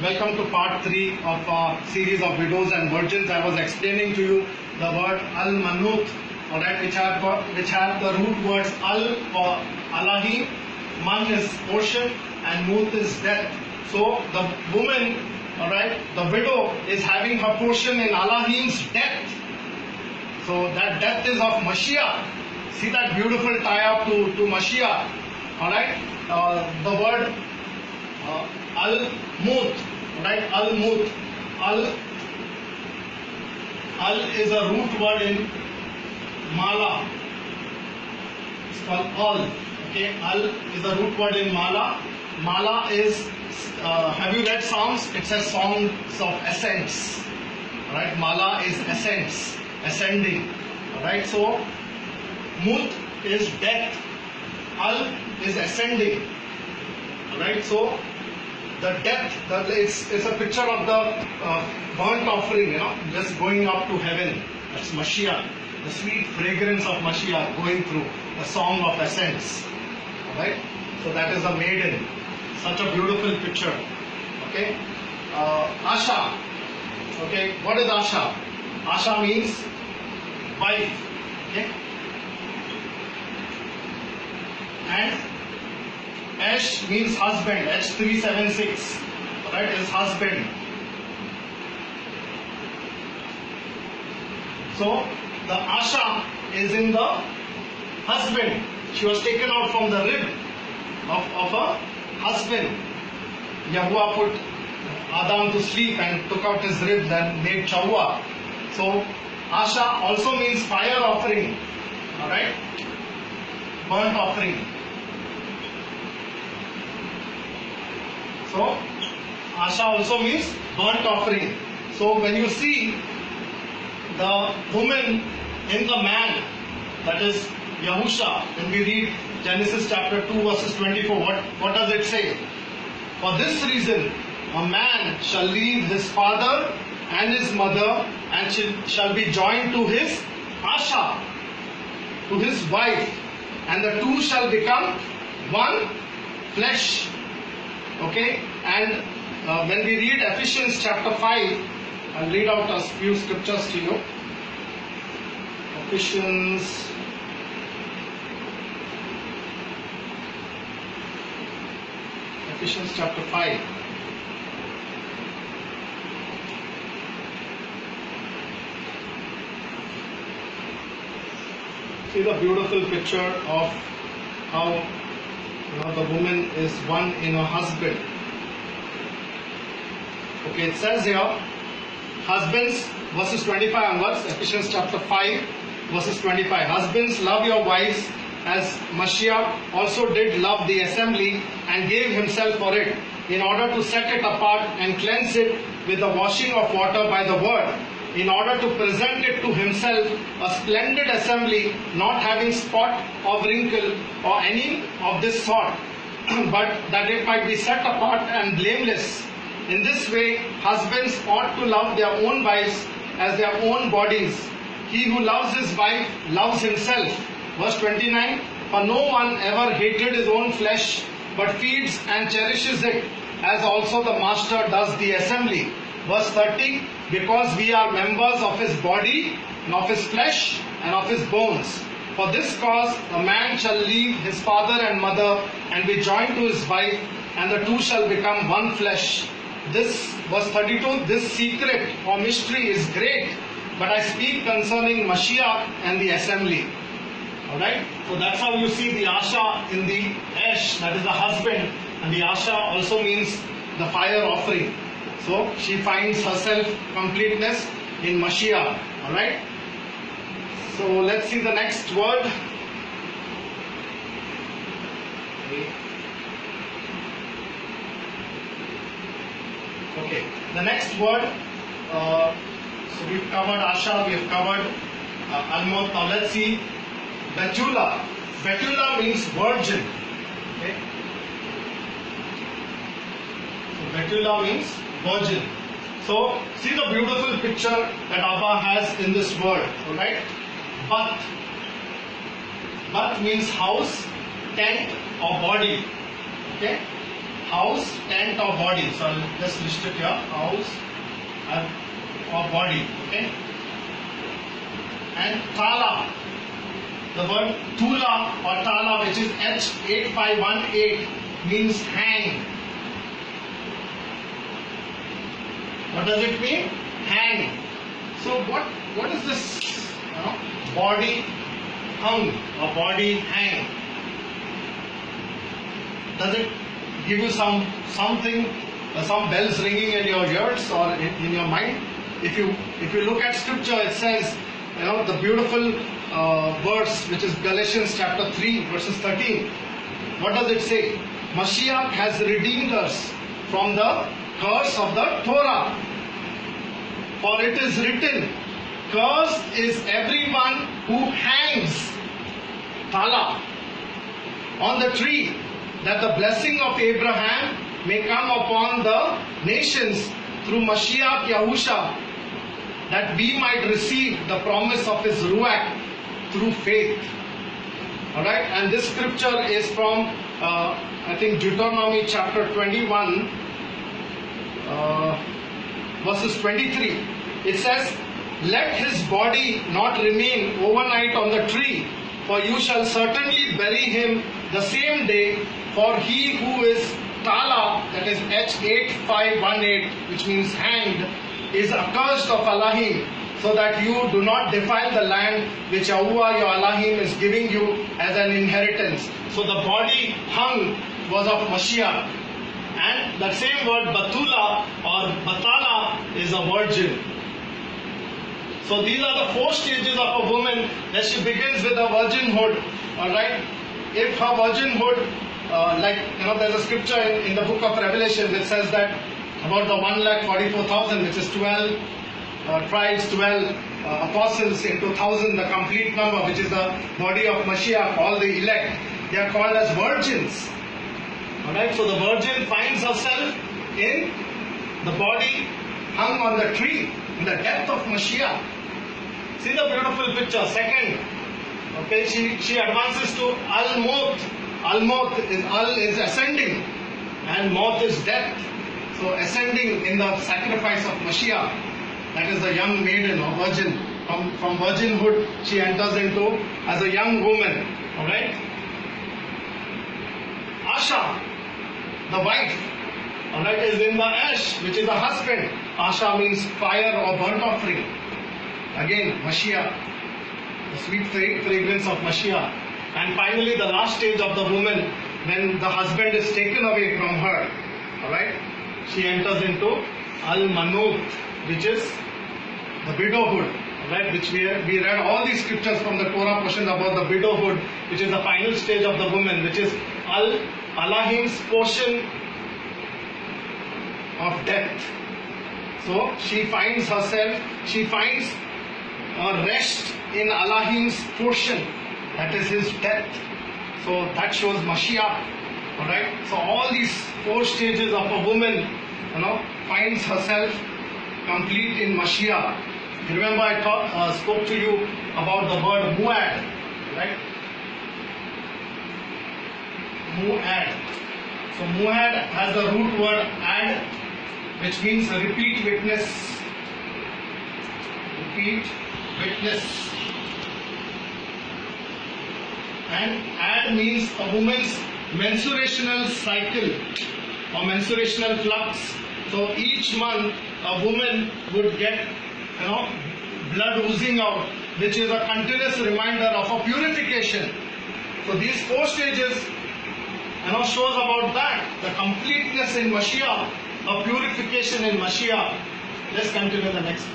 Welcome to part 3 of our series of widows and virgins. I was explaining to you the word al-manut, alright, which have the root words al for Allahim, man is portion, and mut is death. So the woman, alright, the widow is having her portion in Allahim's death. So that death is of Mashiach. See that beautiful tie-up to Mashiach, alright. The word al-mut, right? Al-mut. Al is a root word in mala. It's called al. Okay, al is a root word in mala. Mala is, have you read Psalms? It says songs of ascents. Right? Mala is ascents, ascending. Right? So, mut is death. Al is ascending. Right? So, the death, it's a picture of the burnt offering, just going up to heaven. That's Mashiach. The sweet fragrance of Mashiach going through. The song of ascents. Alright? So that is a maiden. Such a beautiful picture. Okay? Asha. Okay? What is Asha? Asha means wife. Okay? And Ash means husband. H376. Right? Is husband. So the Asha is in the husband. She was taken out from the rib of a husband. Yahuwah put Adam to sleep and took out his ribs and made Chawwa. So Asha also means fire offering. Alright? Burnt offering. So Asha also means burnt offering. So when you see the woman in the man, that is Yahusha, when we read Genesis chapter 2 verses 24, what does it say? For this reason, a man shall leave his father and his mother and shall be joined to his Asha, to his wife, and the two shall become one flesh. Okay? And when we read Ephesians chapter 5, I'll read out a few scriptures to you. Ephesians chapter 5. See the beautiful picture of how the woman is one in her husband. Okay, it says here, husbands, verses 25 onwards, Ephesians chapter 5, verses 25. Husbands, love your wives as Mashiach also did love the assembly and gave himself for it, in order to set it apart and cleanse it with the washing of water by the word, in order to present it to himself a splendid assembly, not having spot or wrinkle or any of this sort, but that it might be set apart and blameless. In this way, husbands ought to love their own wives as their own bodies. He who loves his wife loves himself. Verse 29, for no one ever hated his own flesh, but feeds and cherishes it, as also the master does the assembly. Verse 30, because we are members of his body, and of his flesh, and of his bones. For this cause a man shall leave his father and mother, and be joined to his wife, and the two shall become one flesh. This, verse 32, this secret or mystery is great, but I speak concerning Mashiach and the assembly. Alright? So that's how you see the Asha in the Ash, that is the husband, and the Asha also means the fire offering. So she finds herself completeness in Mashiach. Alright? So let's see the next word. Okay, the next word, so we've covered Asha, we've covered Almut. Now let's see Betula. Betula means virgin. Okay. So Betula means virgin. So see the beautiful picture that Abba has in this word. Alright? Bat. Bat means house, tent or body. Okay? House, tent or body. So I'll just list it here. House or body. Okay. And tala. The word tula or tala, which is H8518, means hang. What does it mean? Hang. So what is this? Body hung or body hang. Does it give you something, some bells ringing in your ears or in your mind? If you look at scripture, it says, the beautiful verse which is Galatians chapter 3 verses 13. What does it say? Mashiach has redeemed us from the curse of the Torah. For it is written, cursed is everyone who hangs, tala, on the tree, that the blessing of Abraham may come upon the nations through Mashiach Yahusha, that we might receive the promise of his Ruach through faith. Alright, and this scripture is from I think Deuteronomy chapter 21 verses 23. It says, let his body not remain overnight on the tree, for you shall certainly bury him the same day, for he who is tala, that is H8518, which means hanged, is accursed of Elohim, so that you do not defile the land which Yahuwah your Elohim is giving you as an inheritance. So the body hung was of Mashiach. And that same word Batula or Batala is a virgin. So these are the 4 stages of a woman, that she begins with a virginhood. Alright? If her virginhood, there's a scripture in the book of Revelation that says that about the 1,44,000, which is 12 tribes, 12 apostles into 1,000, the complete number, which is the body of Mashiach, all the elect, they are called as virgins. Alright, so the virgin finds herself in the body hung on the tree, in the death of Mashiach. See the beautiful picture. Second, okay, she advances to Al-Moth. Al-Moth is ascending, and Moth is death. So ascending in the sacrifice of Mashiach, that is the young maiden or virgin. From virginhood she enters into as a young woman. Alright? Asha, the wife, alright, is in the ash, which is the husband. Asha means fire or burnt offering. Again, Mashiach, the sweet fragrance of Mashiach. And finally the last stage of the woman, when the husband is taken away from her. Alright? She enters into Al-Manuth, which is the widowhood, right? Which we read all these scriptures from the Torah portion about the widowhood, which is the final stage of the woman, which is Elohim's portion of death. So she finds a rest in Elohim's portion, that is his death. So that shows Mashiach. Alright, so all these 4 stages of a woman, finds herself complete in Mashiach. You remember I spoke to you about the word muad, right? Muad. So muad has the root word ad, which means repeat witness. Repeat witness. And ad means a woman's menstruational cycle or menstruational flux. So each month a woman would get blood oozing out, which is a continuous reminder of a purification. So these 4 stages shows about that, the completeness in Mashiach, a purification in Mashiach. Let's continue the next.